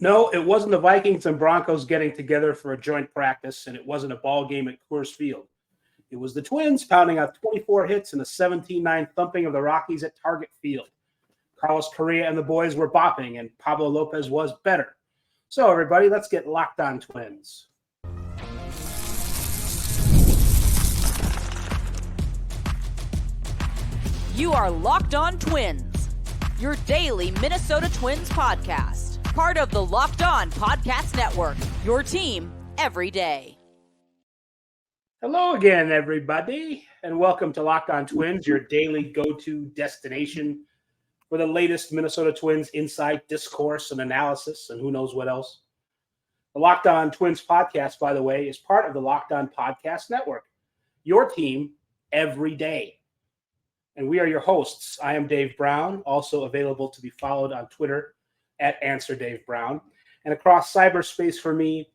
No, it wasn't the Vikings and Broncos getting together for a joint practice, and it wasn't a ball game at Coors Field. It was the Twins pounding out 24 hits in a 17-9 thumping of the Rockies at Target Field. Carlos Correa and the boys were bopping, and Pablo Lopez was better. So, everybody, let's get locked on Twins. You are Locked On Twins, your daily Minnesota Twins podcast. Part of the Locked On Podcast Network, your team every day. Hello again, everybody, and welcome to Locked On Twins, your daily go-to destination for the latest Minnesota Twins insight, discourse, and analysis, and who knows what else. The Locked On Twins podcast, by the way, is part of the Locked On Podcast Network, your team every day. And we are your hosts. I am Dave Brown, also available to be followed on Twitter at AnswerDaveBrown. And across cyberspace for me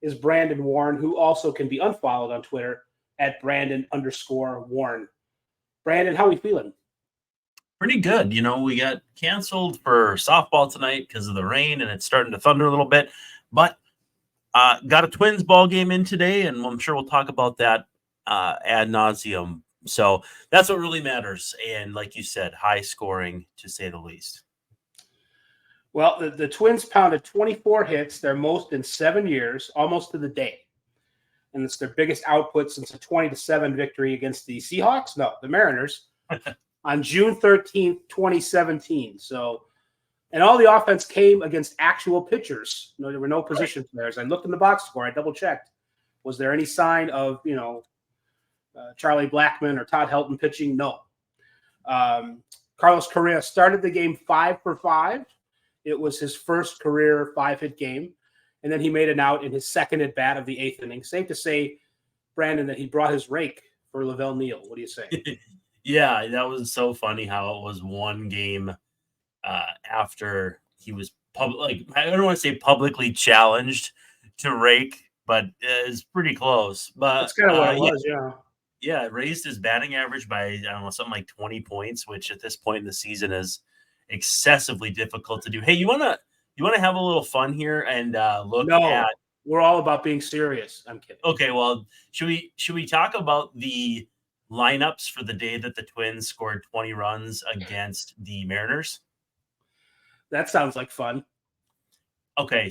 is Brandon Warren, who also can be unfollowed on Twitter at Brandon_Warren. Brandon, how are we feeling? Pretty good. You know, we got canceled for softball tonight because of the rain, and it's starting to thunder a little bit. But got a Twins ball game in today, and I'm sure we'll talk about that ad nauseum. So that's what really matters. And like you said, high scoring, to say the least. Well, the Twins pounded 24 hits, their most in 7 years, almost to the day. And it's their biggest output since a 20-7 victory against the Seahawks? No, the Mariners on June 13th, 2017. So, and all the offense came against actual pitchers. No, there were no position players. I looked in the box score. I double-checked. Was there any sign of, Charlie Blackmon or Todd Helton pitching? No. Carlos Correa started the game 5 for 5. It was his first career 5-hit game. And then he made an out in his second at bat of the 8th inning. Safe to say, Brandon, that he brought his rake for Lavelle Neal. What do you say? Yeah, that was so funny how it was one game after he was I don't want to say publicly challenged to rake, but it's pretty close. But that's kind of what it was, yeah. Yeah, it raised his batting average by, I don't know, something like 20 points, which at this point in the season is excessively difficult to do. Hey, you wanna have a little fun here and look at? We're all about being serious. I'm kidding. Okay, well, should we talk about the lineups for the day that the Twins scored 20 runs against the Mariners? That sounds like fun. Okay.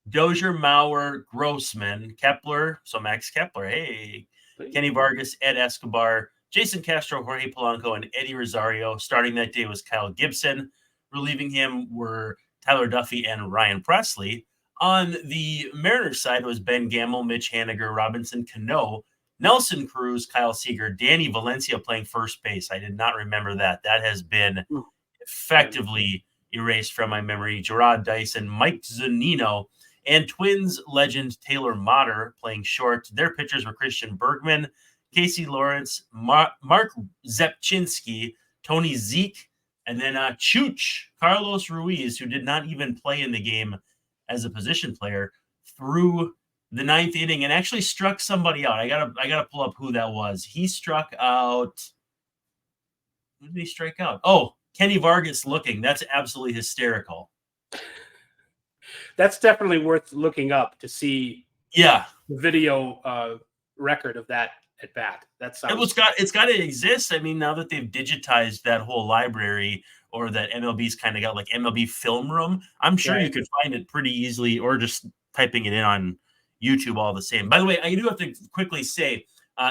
Dozier, Mauer, Grossman, Kepler, so Max Kepler, hey, Kenny Vargas, Ed Escobar, Jason Castro, Jorge Polanco, and Eddie Rosario. Starting that day was Kyle Gibson. Relieving him were Tyler Duffy and Ryan Presley. On the Mariners side was Ben Gamble, Mitch Haniger, Robinson Cano, Nelson Cruz, Kyle Seager, Danny Valencia playing first base. I did not remember that. That has been effectively erased from my memory. Gerard Dyson, Mike Zunino, and Twins legend Taylor Motter playing short. Their pitchers were Christian Bergman, Casey Lawrence, Mark Zepchinski, Tony Zeke, and then Chooch, Carlos Ruiz, who did not even play in the game as a position player, through the 9th inning and actually struck somebody out. I gotta pull up who that was. He struck out. Who did he strike out? Oh, Kenny Vargas looking. That's absolutely hysterical. That's definitely worth looking up to see. Yeah, the video record of that at bat. That sounds. It's got to exist. I mean, now that they've digitized that whole library, or that MLB's kind of got like MLB Film Room, I'm sure you could find it pretty easily, or just typing it in on YouTube all the same. By the way, I do have to quickly say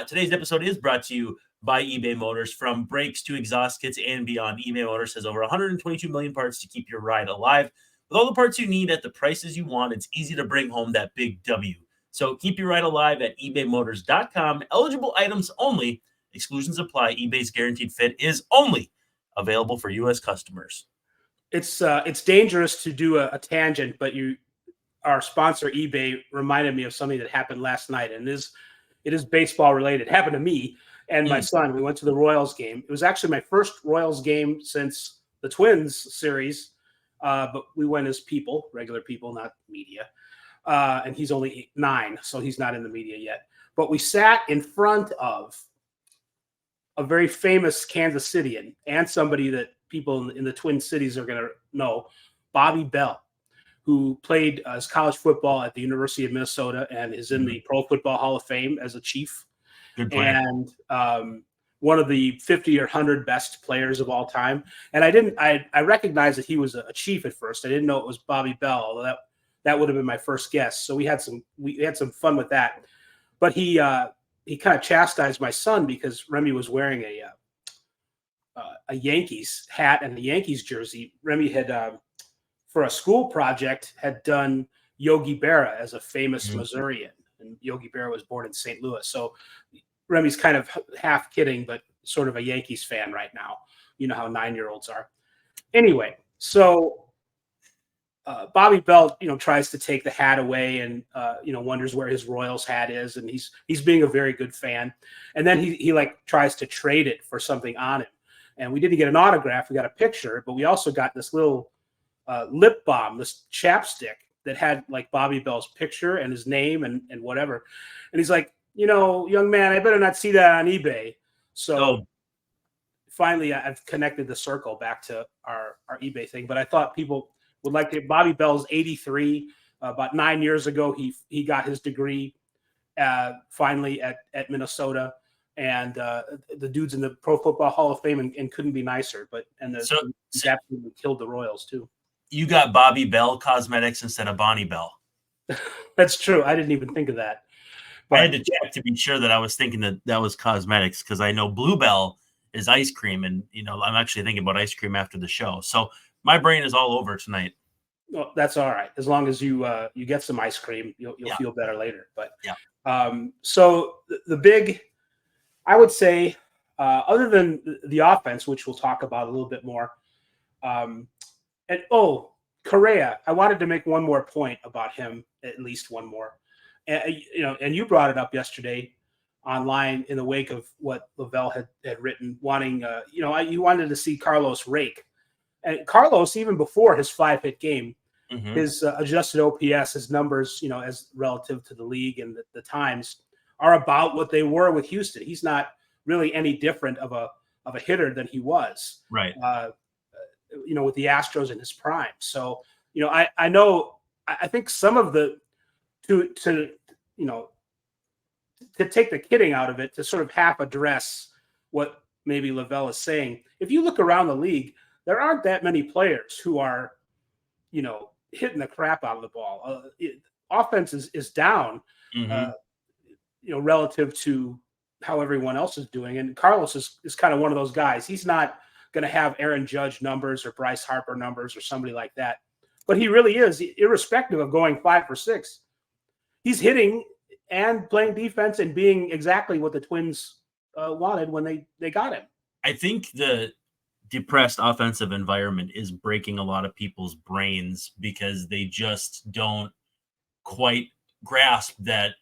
today's episode is brought to you by eBay Motors. From brakes to exhaust kits and beyond, eBay Motors has over 122 million parts to keep your ride alive. With all the parts you need at the prices you want, it's easy to bring home that big W. So keep your ride alive at ebaymotors.com. Eligible items only. Exclusions apply. eBay's guaranteed fit is only available for U.S. customers. It's dangerous to do a tangent, but our sponsor eBay reminded me of something that happened last night, and it is baseball related. It happened to me and my son. We went to the Royals game. It was actually my first Royals game since the Twins series, but we went as people, regular people, not media. And he's only 9, so he's not in the media yet. But we sat in front of a very famous Kansas Cityan and somebody that people in the Twin Cities are going to know, Bobby Bell, who played his college football at the University of Minnesota and is in the Pro Football Hall of Fame as a Chief. Good player. And one of the 50 or 100 best players of all time. And I recognized that he was a Chief at first. I didn't know it was Bobby Bell, although that would have been my first guess. So we had some fun with that. But he kind of chastised my son because Remy was wearing a Yankees hat and a Yankees jersey. Remy had, for a school project, had done Yogi Berra as a famous Missourian. And Yogi Berra was born in St. Louis. So Remy's kind of half kidding, but sort of a Yankees fan right now. You know how 9-year-olds are. Anyway, so Bobby Bell, tries to take the hat away and, wonders where his Royals hat is. And he's being a very good fan. And then he tries to trade it for something on him. And we didn't get an autograph. We got a picture, but we also got this little lip balm, this chapstick that had Bobby Bell's picture and his name and whatever. And he's like, young man, I better not see that on eBay. So finally I've connected the circle back to our eBay thing. But I thought people would like it. Bobby Bell's 83. About 9 years ago, he got his degree finally at Minnesota. And the dude's in the Pro Football Hall of Fame and couldn't be nicer. He absolutely killed the Royals too. You got Bobby Bell Cosmetics instead of Bonnie Bell. That's true. I didn't even think of that. But I had to check to be sure that I was thinking that was cosmetics, because I know Bluebell is ice cream, and I'm actually thinking about ice cream after the show. So my brain is all over tonight. Well, that's all right. As long as you get some ice cream, you'll feel better later. But so the big, I would say, other than the offense, which we'll talk about a little bit more, Correa, I wanted to make one more point about him, at least one more. And you brought it up yesterday online in the wake of what Lavelle had written, wanting, you wanted to see Carlos rake. And Carlos, even before his 5-hit game, his adjusted OPS, his numbers, as relative to the league and the times, are about what they were with Houston. He's not really any different of a hitter than he was. Right. With the Astros in his prime. So, I think some of the to take the kidding out of it, to sort of half address what maybe Lavelle is saying. If you look around the league, there aren't that many players who are, hitting the crap out of the ball. Offense is down, relative to how everyone else is doing. And Carlos is kind of one of those guys. He's not going to have Aaron Judge numbers or Bryce Harper numbers or somebody like that. But he really is, irrespective of going 5 for 6. He's hitting and playing defense and being exactly what the Twins wanted when they got him. I think the depressed offensive environment is breaking a lot of people's brains because they just don't quite grasp that,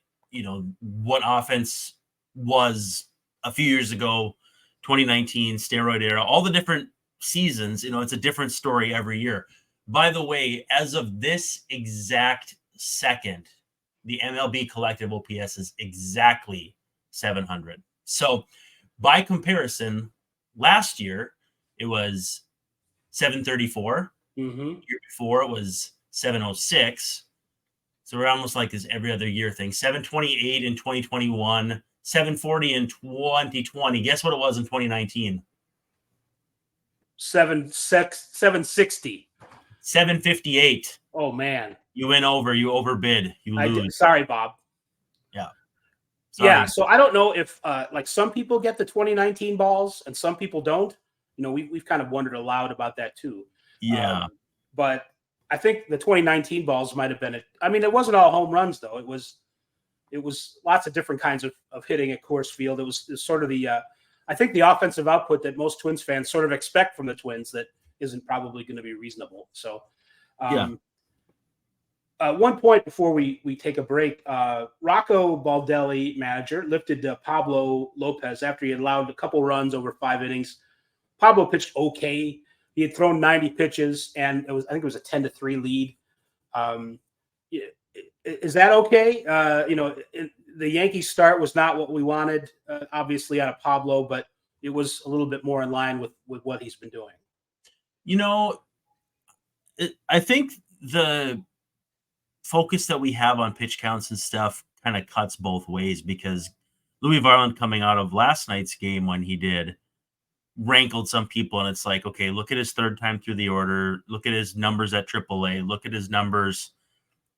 what offense was a few years ago, 2019, steroid era, all the different seasons. It's a different story every year. By the way, as of this exact second, the MLB collective OPS is exactly 700. So by comparison, last year it was 734. Year before it was 706. So we're almost like this every other year thing. 728 in 2021, 740 in 2020. Guess what it was in 2019? 760. 758. Oh man. You went over, you overbid, you lose. Sorry, Bob. Yeah. Sorry. Yeah. So I don't know if some people get the 2019 balls and some people don't. We've kind of wondered aloud about that too. Yeah. But I think the 2019 balls might have been it. I mean, it wasn't all home runs though. It was lots of different kinds of hitting at Coors Field. It was sort of I think the offensive output that most Twins fans sort of expect from the Twins that isn't probably going to be reasonable. So, one point before we take a break, Rocco Baldelli, manager, lifted Pablo Lopez after he had allowed a couple runs over 5 innings. Pablo pitched okay. He had thrown 90 pitches, and I think it was a 10-3 lead. Is that okay? The Yankees start was not what we wanted, obviously, out of Pablo, but it was a little bit more in line with what he's been doing. I think the focus that we have on pitch counts and stuff kind of cuts both ways, because Louis Varland, coming out of last night's game when he did, rankled some people, and it's like, okay, look at his third time through the order, look at his numbers at AAA, look at his numbers,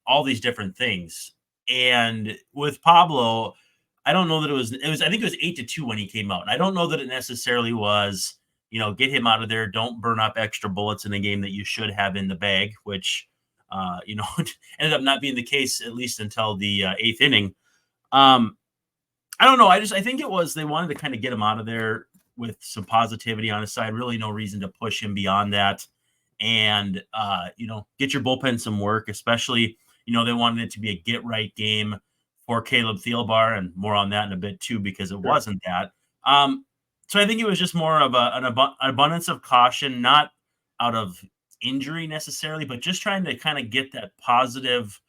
all these different things. And with Pablo, I don't know that it was I think it was 8-2 when he came out. And I don't know that it necessarily was, get him out of there, don't burn up extra bullets in a game that you should have in the bag, which ended up not being the case, at least until the eighth inning. I don't know. I think it was, they wanted to kind of get him out of there with some positivity on his side. Really no reason to push him beyond that. And, get your bullpen some work, especially, they wanted it to be a get right game for Caleb Thielbar, and more on that in a bit too, because it wasn't that. So I think it was just more of an abundance of caution, not out of injury necessarily, but just trying to kind of get that positive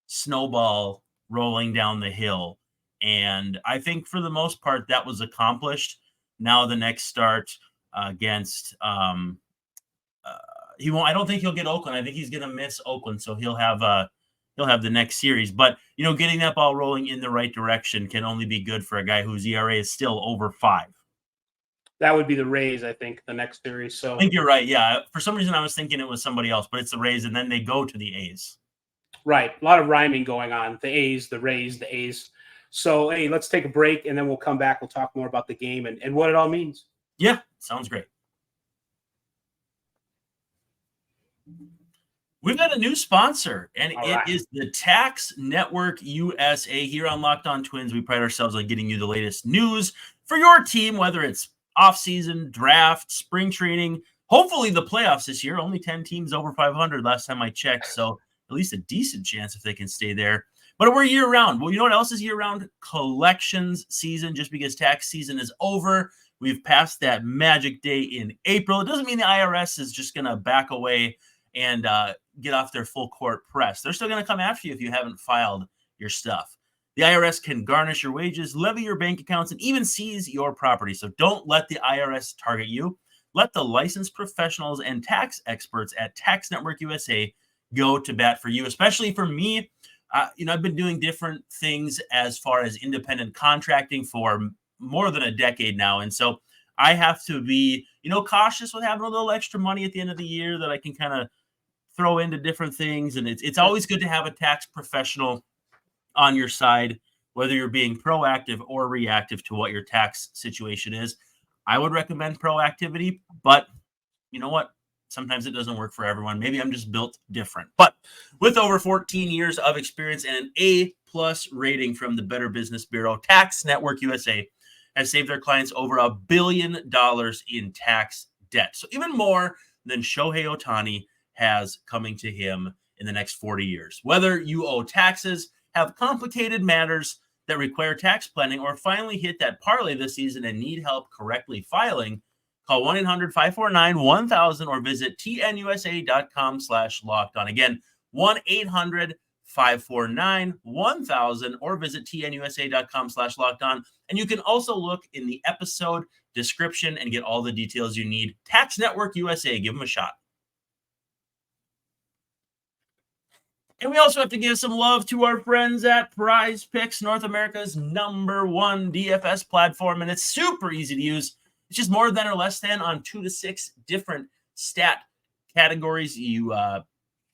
snowball rolling down the hill. And I think for the most part that was accomplished. Now the next start against he won't. I don't think he'll get Oakland. I think he's going to miss Oakland, so he'll have the next series. But getting that ball rolling in the right direction can only be good for a guy whose ERA is still over 5. That would be the Rays, I think, the next series. So I think you're right. Yeah, for some reason I was thinking it was somebody else, but it's the Rays, and then they go to the A's. Right, a lot of rhyming going on. The A's, the Rays, the A's. So, hey, let's take a break, and then we'll come back. We'll talk more about the game and what it all means. Yeah, sounds great. We've got a new sponsor, and is the Tax Network USA. Here on Locked On Twins, we pride ourselves on getting you the latest news for your team, whether it's off-season, draft, spring training, hopefully the playoffs this year. Only 10 teams over 500 last time I checked, so at least a decent chance if they can stay there. But we're year-round. Well, you know what else is year-round? Collections season. Just because tax season is over, we've passed that magic day in April. It doesn't mean the IRS is just going to back away and get off their full court press. They're still going to come after you if you haven't filed your stuff. The IRS can garnish your wages, levy your bank accounts, and even seize your property. So don't let the IRS target you. Let the licensed professionals and tax experts at Tax Network USA go to bat for you, especially for me. I've been doing different things as far as independent contracting for more than a decade now. And so I have to be, cautious with having a little extra money at the end of the year that I can kind of throw into different things. And it's always good to have a tax professional on your side, whether you're being proactive or reactive to what your tax situation is. I would recommend proactivity, but you know what? Sometimes it doesn't work for everyone. Maybe I'm just built different. But with over 14 years of experience and an A+ rating from the Better Business Bureau, Tax Network USA has saved their clients over $1 billion in tax debt. So even more than Shohei Ohtani has coming to him in the next 40 years. Whether you owe taxes, have complicated matters that require tax planning, or finally hit that parlay this season and need help correctly filing, call 1-800-549-1000 or visit tnusa.com/lockedon. Again, 1-800-549-1000 or visit tnusa.com/lockedon. And you can also look in the episode description and get all the details you need. Tax Network USA, give them a shot. And we also have to give some love to our friends at PrizePicks, North America's #1 DFS platform. And it's super easy to use. It's just more than or less than on 2 to 6 different stat categories. You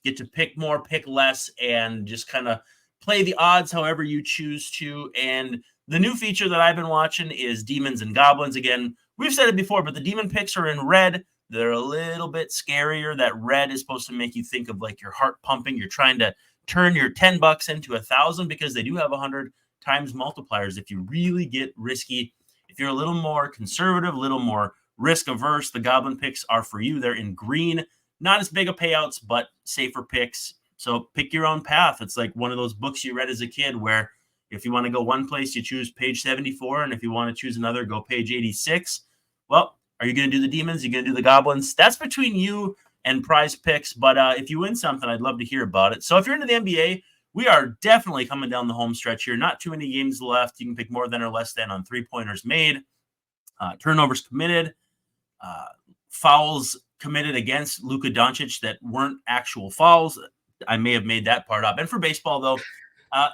get to pick more, pick less, and just kind of play the odds however you choose to. And the new feature that I've been watching is Demons and Goblins. Again, we've said it before, but the demon picks are in red. They're a little bit scarier. That red is supposed to make you think of like your heart pumping. You're trying to turn your $10 into 1,000 because they do have 100 times multipliers if you really get risky. If you're a little more conservative, a little more risk averse, the Goblin picks are for you. They're in green, not as big of payouts, but safer picks. So pick your own path. It's like one of those books you read as a kid where if you want to go one place, you choose page 74. And if you want to choose another, go page 86. Well, are you going to do the Demons? Are you going to do the Goblins? That's between you and PrizePicks. But if you win something, I'd love to hear about it. So if you're into the NBA, we are definitely coming down the home stretch here. Not too many games left. You can pick more than or less than on 3-pointers made, turnovers committed, fouls committed against Luka Doncic that weren't actual fouls. I may have made that part up. And for baseball, though,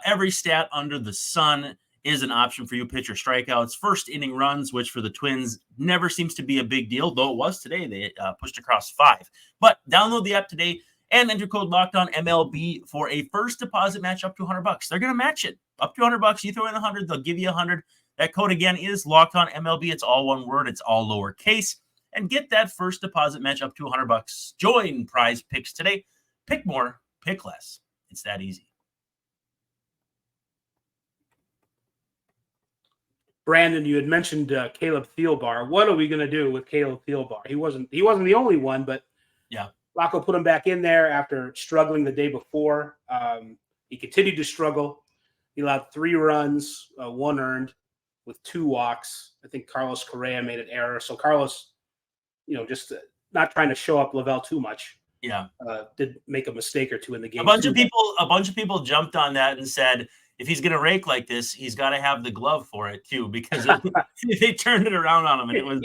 every stat under the sun is an option for you. Pitcher strikeouts, first inning runs, which for the Twins never seems to be a big deal, though it was today. They pushed across 5. But download the app today and enter code LOCKEDONMLB for a first deposit match up to $100. They're going to match it up to $100. You throw in 100, they'll give you 100. That code again is LOCKEDONMLB. It's all one word. It's all lowercase. And get that first deposit match up to $100. Join PrizePicks today. Pick more, pick less. It's that easy. Brandon, you had mentioned Caleb Thielbar. What are we going to do with Caleb Thielbar? He wasn't the only one, but yeah, Rocco put him back in there after struggling the day before. He continued to struggle. He allowed 3 runs, 1 earned, with 2 walks. I think Carlos Correa made an error. So Carlos, just not trying to show up Lavelle too much. Yeah, did make a mistake or two in the game. A bunch of people jumped on that and said, if he's going to rake like this, he's got to have the glove for it too, because they turned it around on him, and it was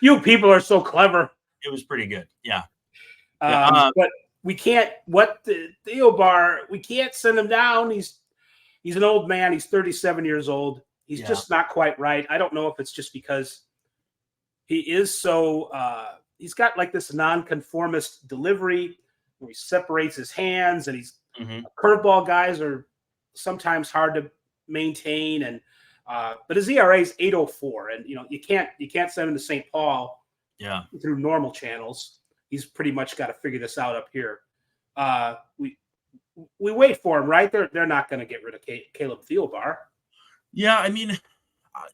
you people are so clever. It was pretty good, yeah. But we can't. Thielbar, we can't send him down. He's an old man. He's 37 years old. He's just not quite right. I don't know if it's just because he is so. He's got like this nonconformist delivery where he separates his hands, and he's curveball guys are sometimes hard to maintain, and but his ERA is 8.04, and you can't send him to St. Paul through normal channels. He's pretty much got to figure this out up here. We wait for him, right? They're not going to get rid of Caleb Thielbar. Yeah, I mean,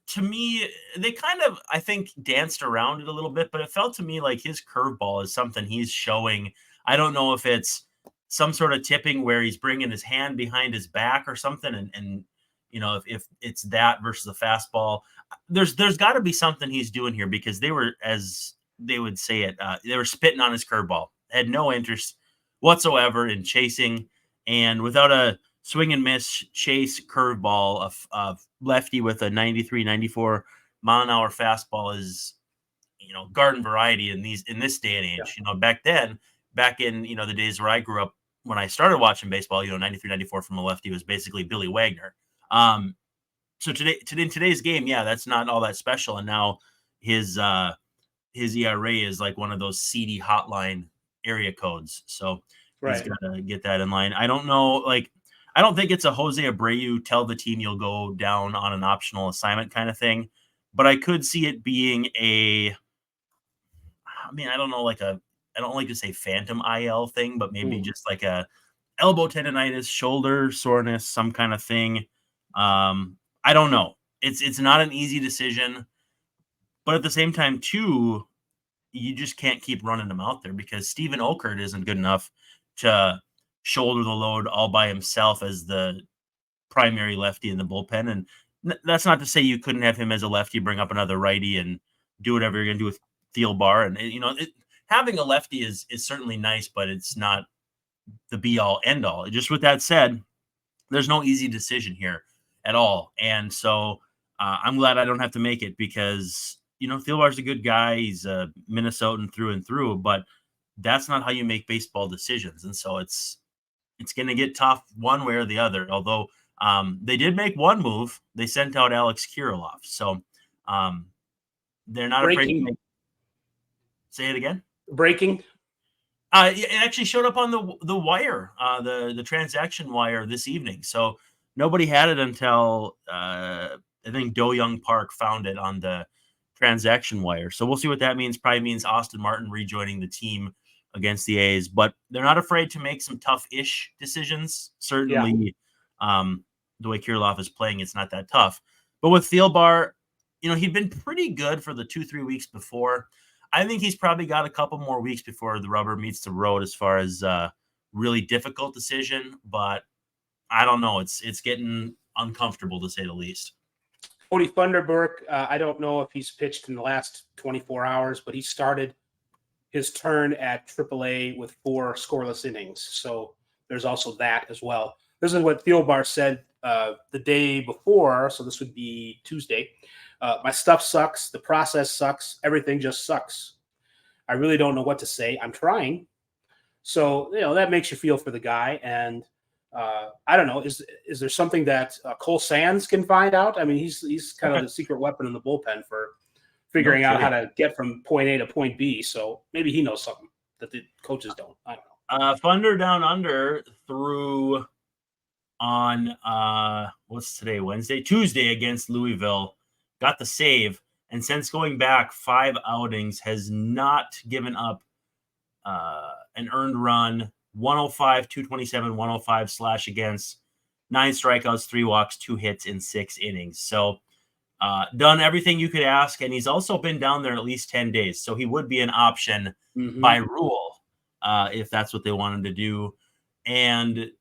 to me, they kind of, I think, danced around it a little bit, but it felt to me like his curveball is something he's showing. I don't know if it's some sort of tipping where he's bringing his hand behind his back or something. And if it's that versus a fastball, there's got to be something he's doing here, because they were, as they would say it, they were spitting on his curveball, had no interest whatsoever in chasing. And without a swing and miss chase curveball, of lefty with a 93, 94 mile an hour fastball is, garden variety in this day and age. Back in the days where I grew up, when I started watching baseball, 93, 94 from a lefty was basically Billy Wagner. So in today's game, that's not all that special. And now his ERA is like one of those seedy hotline area codes. So he's got to get that in line. I don't know, I don't think it's a Jose Abreu tell the team you'll go down on an optional assignment kind of thing, but I could see it being I don't know, I don't like to say phantom IL thing, but maybe just like a elbow tendonitis, shoulder soreness, some kind of thing. I don't know. It's not an easy decision, but at the same time too, you just can't keep running him out there, because Steven Okert isn't good enough to shoulder the load all by himself as the primary lefty in the bullpen. And that's not to say you couldn't have him as a lefty, bring up another righty and do whatever you're going to do with Thielbar. And, having a lefty is certainly nice, but it's not the be all end all. Just with that said, there's no easy decision here at all. And so I'm glad I don't have to make it, because, Thielbar's a good guy. He's a Minnesotan through and through, but that's not how you make baseball decisions. And so it's going to get tough one way or the other. Although they did make one move. They sent out Alex Kirilloff. So they're not afraid to make. Say it again. Breaking. It actually showed up on the wire, the transaction wire this evening. So nobody had it until I think Do Young Park found it on the transaction wire. So we'll see what that means. Probably means Austin Martin rejoining the team against the A's, but they're not afraid to make some tough-ish decisions. Certainly, the way Kirilloff is playing, it's not that tough. But with Thielbar, he'd been pretty good for the 2-3 weeks before. I think he's probably got a couple more weeks before the rubber meets the road as far as really difficult decision, but I don't know. It's getting uncomfortable, to say the least. Cody Funderburk, I don't know if he's pitched in the last 24 hours, but he started his turn at AAA with 4 scoreless innings. So there's also that as well. This is what Thielbar said the day before, so this would be Tuesday. My stuff sucks. The process sucks. Everything just sucks. I really don't know what to say. I'm trying. So, that makes you feel for the guy. And I don't know, is there something that Cole Sands can find out? I mean, he's kind of the secret weapon in the bullpen for figuring out how to get from point A to point B. So maybe he knows something that the coaches don't. I don't know. Thunder Down Under threw on what's today, Wednesday? Tuesday against Louisville, got the save, and since going back 5 outings has not given up an earned run. 105, 227, 105 slash against, 9 strikeouts, 3 walks, 2 hits in 6 innings. So done everything you could ask, and he's also been down there at least 10 days. So he would be an option by rule if that's what they wanted to do. And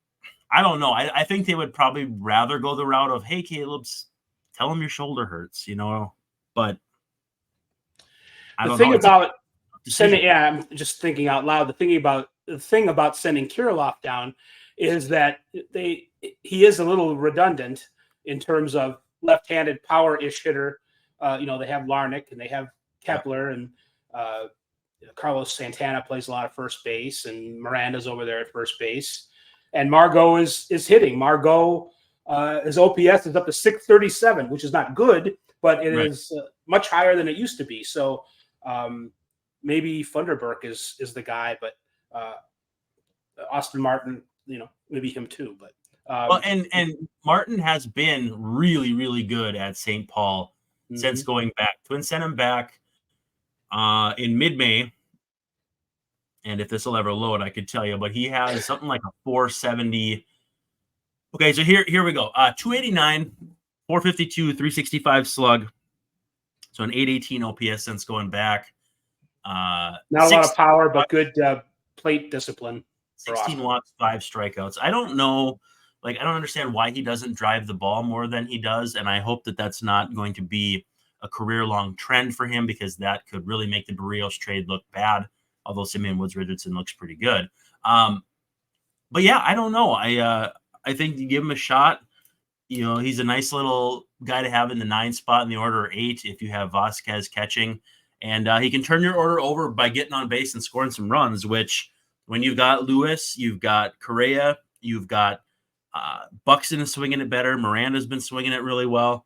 I don't know. I think they would probably rather go the route of, hey, Caleb, tell him your shoulder hurts, But I don't know. I'm just thinking out loud. The thing about sending Kirilloff down is that he is a little redundant in terms of left-handed power-ish hitter. They have Larnach and they have Kepler and Carlos Santana plays a lot of first base, and Miranda's over there at first base. And Margot is hitting. Margot, his OPS is up to 637, which is not good, but it is much higher than it used to be. So maybe Funderburk is the guy, but Austin Martin, maybe him too. But and Martin has been really, really good at St. Paul since going back. Twins sent him back in mid-May. And if this will ever load, I could tell you, but he has something like a 470. Okay, so here we go. 289, 452, 365 slug. So an 818 OPS since going back. Not a lot of power, but good plate discipline. 16 walks, 5 strikeouts. I don't know. I don't understand why he doesn't drive the ball more than he does. And I hope that that's not going to be a career-long trend for him, because that could really make the Barrios trade look bad. Although Simeon Woods-Richardson looks pretty good. But yeah, I don't know. I think you give him a shot. He's a nice little guy to have in the 9 spot in the order, or 8 if you have Vasquez catching. And he can turn your order over by getting on base and scoring some runs, which when you've got Lewis, you've got Correa, you've got Buxton is swinging it better. Miranda's been swinging it really well.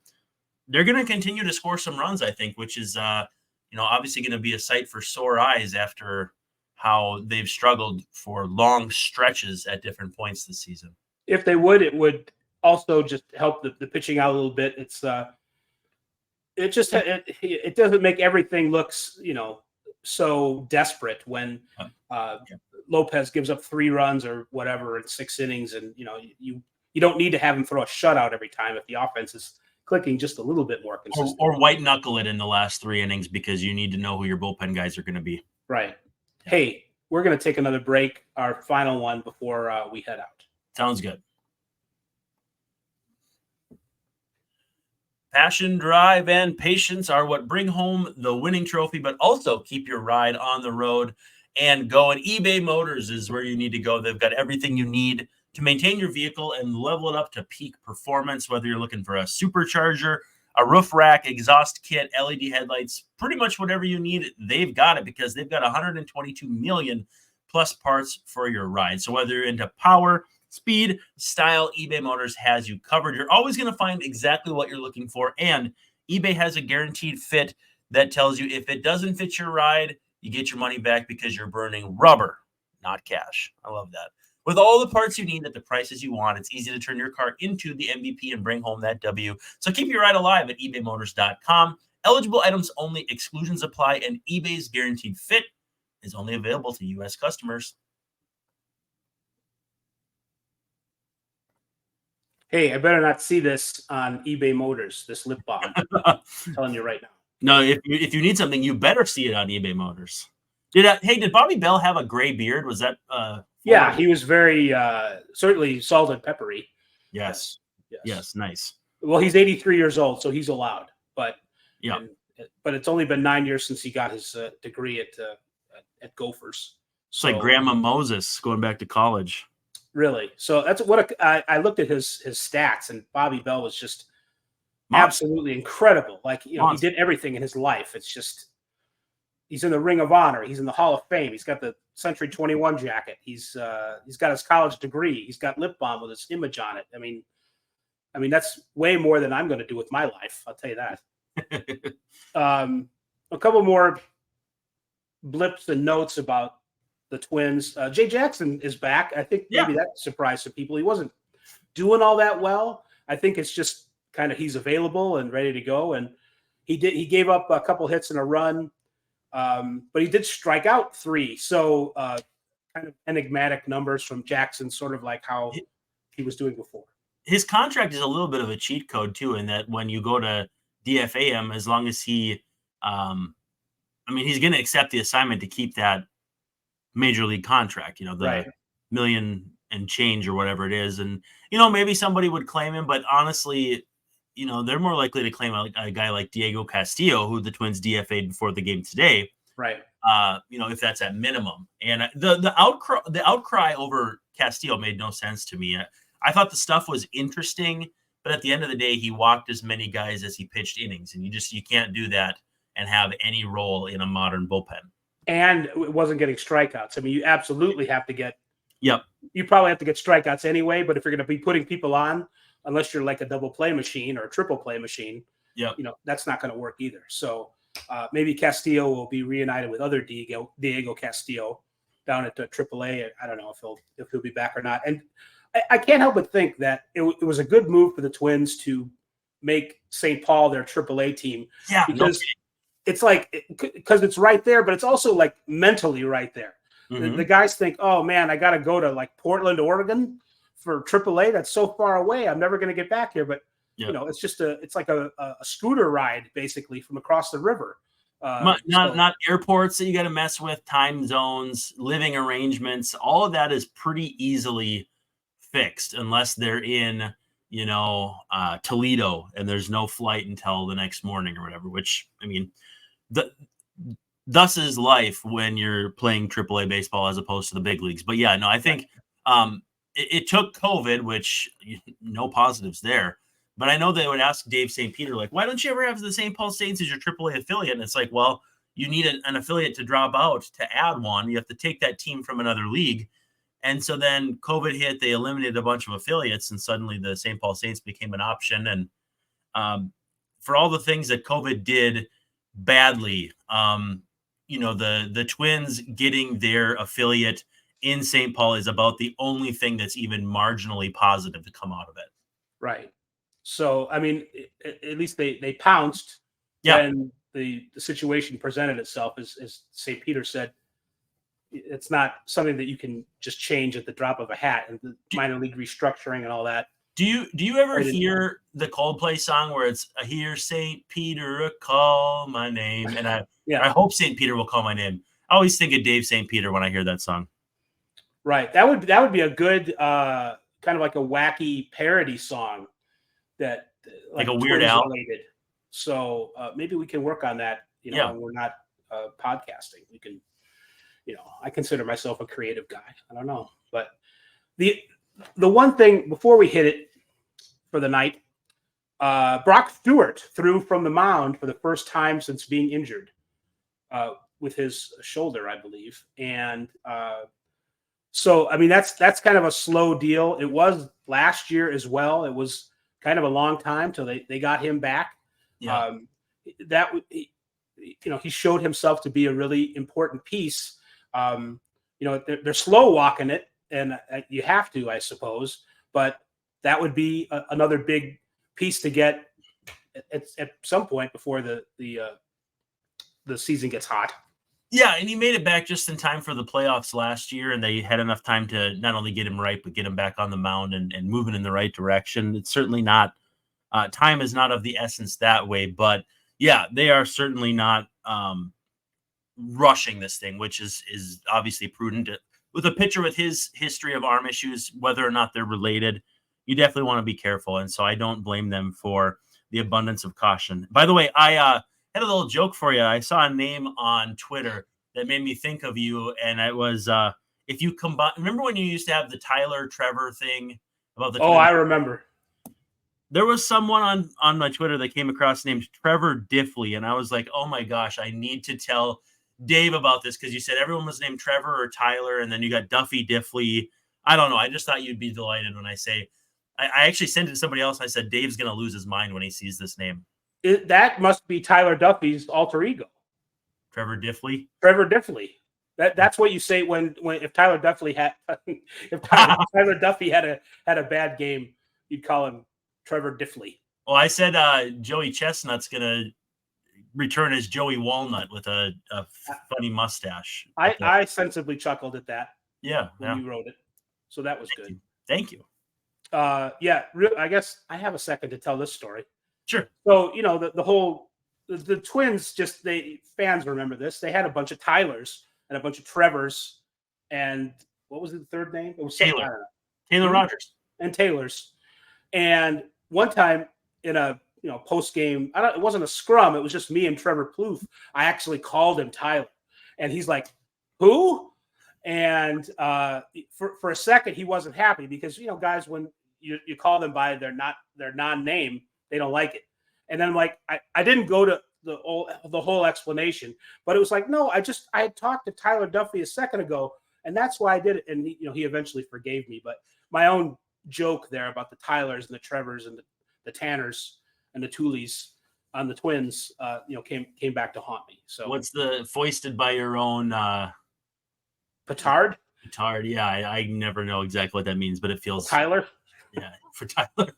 They're going to continue to score some runs, I think, which is obviously going to be a sight for sore eyes after how they've struggled for long stretches at different points this season. If they would, it would also just help the pitching out a little bit. It's it doesn't make everything looks so desperate when Lopez gives up 3 runs or whatever in 6 innings, and you don't need to have him throw a shutout every time if the offense is clicking just a little bit more consistent. Or white knuckle it in the last 3 innings, because you need to know who your bullpen guys are going to be. Right. Hey, we're going to take another break, our final one before we head out. Sounds good. Passion, drive, and patience are what bring home the winning trophy, but also keep your ride on the road and going. eBay Motors is where you need to go. They've got everything you need to maintain your vehicle and level it up to peak performance, whether you're looking for a supercharger, a roof rack, exhaust kit, LED headlights, pretty much whatever you need, they've got it, because they've got 122 million plus parts for your ride. So whether you're into power, speed, style, eBay Motors has you covered. You're always going to find exactly what you're looking for, and eBay has a guaranteed fit that tells you if it doesn't fit your ride, you get your money back because you're burning rubber, not cash. I love that. With all the parts you need at the prices you want, it's easy to turn your car into the MVP and bring home that W. So keep your ride alive at ebaymotors.com. Eligible items only, exclusions apply, and eBay's guaranteed fit is only available to U.S. customers. Hey, I better not see this on eBay Motors, this lip balm. I'm telling you right now. No, if you need something, you better see it on eBay Motors. Did Bobby Bell have a gray beard? Was that yeah, he was very certainly salt and peppery. Yes. Nice. Well, he's 83 years old, so he's allowed. But yeah, but it's only been 9 years since he got his degree at Gophers. It's like Grandma Moses going back to college. Really? So that's what I looked at his stats, and Bobby Bell was just absolutely incredible. Like, he did everything in his life. It's just He's in the Ring of Honor. He's in the Hall of Fame. He's got the Century 21 jacket. He's got his college degree. He's got lip balm with his image on it. I mean, that's way more than I'm going to do with my life. I'll tell you that. A couple more blips and notes about the Twins. Jay Jackson is back. I think maybe that surprised some people. He wasn't doing all that well. I think it's just kind of he's available and ready to go. And he gave up a couple hits and a run, but he did strike out 3. So kind of enigmatic numbers from Jackson, sort of like how he was doing before. His contract is a little bit of a cheat code too, in that when you go to DFA him, as long as he, he's going to accept the assignment to keep that major league contract, the million and change or whatever it is. And, maybe somebody would claim him, but honestly, they're more likely to claim a guy like Diego Castillo, who the Twins DFA'd before the game today. Right. If that's at minimum. And the outcry over Castillo made no sense to me. I thought the stuff was interesting, but at the end of the day, he walked as many guys as he pitched innings, and you can't do that and have any role in a modern bullpen. And it wasn't getting strikeouts. I mean, you absolutely have to get. Yep. You probably have to get strikeouts anyway, but if you're going to be putting people on, unless you're like a double play machine or a triple play machine, that's not going to work either. So maybe Castillo will be reunited with other Diego Castillo down at AAA. I don't know if he'll be back or not. And I can't help but think that it was a good move for the Twins to make St. Paul their AAA team. Yeah, because it's like because it's right there, but it's also like mentally right there. Mm-hmm. The guys think, oh man, I got to go to like Portland, Oregon for AAA. That's so far away. I'm never going to get back here. But it's just it's like a scooter ride basically from across the river. Not airports that you got to mess with, time zones, living arrangements. All of that is pretty easily fixed unless they're in, Toledo and there's no flight until the next morning or whatever, which, thus is life when you're playing AAA baseball as opposed to the big leagues. But I think it took COVID, which no positives there. But I know they would ask Dave St. Peter, like, why don't you ever have the St. Paul Saints as your AAA affiliate? And it's like, well, you need an affiliate to drop out to add one. You have to take that team from another league. And so then COVID hit, they eliminated a bunch of affiliates, and suddenly the St. Paul Saints became an option. And for all the things that COVID did badly, the Twins getting their affiliate in St. Paul is about the only thing that's even marginally positive to come out of it. Right. So, at least they pounced when the situation presented itself, as St. Peter said. It's not something that you can just change at the drop of a hat, and the minor league restructuring and all that. Do you ever hear the Coldplay song where it's "I hear St. Peter call my name," and I hope St. Peter will call my name. I always think of Dave St. Peter when I hear that song. Right. That would be a good kind of like a wacky parody song that like a Weird Al related. So maybe we can work on that. When we're not podcasting, we can. I consider myself a creative guy. I don't know, but the one thing before we hit it for the night, Brock Stewart threw from the mound for the first time since being injured with his shoulder, I believe. And so, that's kind of a slow deal. It was last year as well. It was kind of a long time till they got him back. Yeah. He showed himself to be a really important piece. They're slow walking it, and you have to, I suppose, but that would be another big piece to get at some point before the season gets hot. Yeah, and he made it back just in time for the playoffs last year, and they had enough time to not only get him right, but get him back on the mound and moving in the right direction. It's certainly not time is not of the essence that way, but yeah, they are certainly not rushing this thing, which is obviously prudent. With a pitcher with his history of arm issues, whether or not they're related, you definitely want to be careful. And so I don't blame them for the abundance of caution. By the way, I had a little joke for you. I saw a name on Twitter that made me think of you, and it was if you combine. Remember when you used to have the Tyler Trevor thing about the? Oh, I remember. There was someone on my Twitter that came across named Trevor Diffley, and I was like, oh my gosh, I need to tell Dave about this because you said everyone was named Trevor or Tyler, and then you got Duffy Diffley. I don't know. I just thought you'd be delighted when I say I actually sent it to somebody else. I said Dave's going to lose his mind when he sees this name. That must be Tyler Duffy's alter ego. Trevor Diffley. Trevor Diffley. That's what you say when if Tyler Duffy had Tyler Duffy had a bad game, you'd call him Trevor Diffley. Well, I said Joey Chestnut's going to return as Joey Walnut with a funny mustache. I sensibly chuckled at that. Yeah, when you wrote it, so that was good. Thank you. I guess I have a second to tell this story. Sure. So the Twins fans remember this. They had a bunch of Tylers and a bunch of Trevors, and what was the third name? It was Taylor Rogers and Taylors. And one time in a post game, it wasn't a scrum. It was just me and Trevor Plouffe. I actually called him Tyler, and he's like, "Who?" And for a second, he wasn't happy because guys, when you call them by their non-name, they don't like it. And then I'm like, I didn't go to the whole explanation, but it was like, no, I had talked to Tyler Duffy a second ago, and that's why I did it. And he eventually forgave me. But my own joke there about the Tylers and the Trevors and the Tanners and the Toolies on the Twins, came back to haunt me. So what's the foisted by your own petard? Petard, yeah. I never know exactly what that means, but it feels Tyler. Yeah, for Tyler.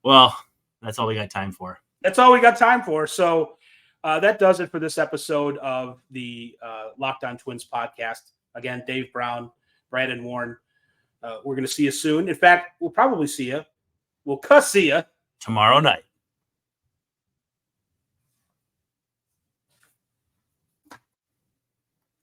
Well, that's all we got time for. That's all we got time for. So that does it for this episode of the Locked On Twins podcast. Again, Dave Brown, Brandon Warren. We're going to see you soon. In fact, we'll probably see you. We'll see you tomorrow night.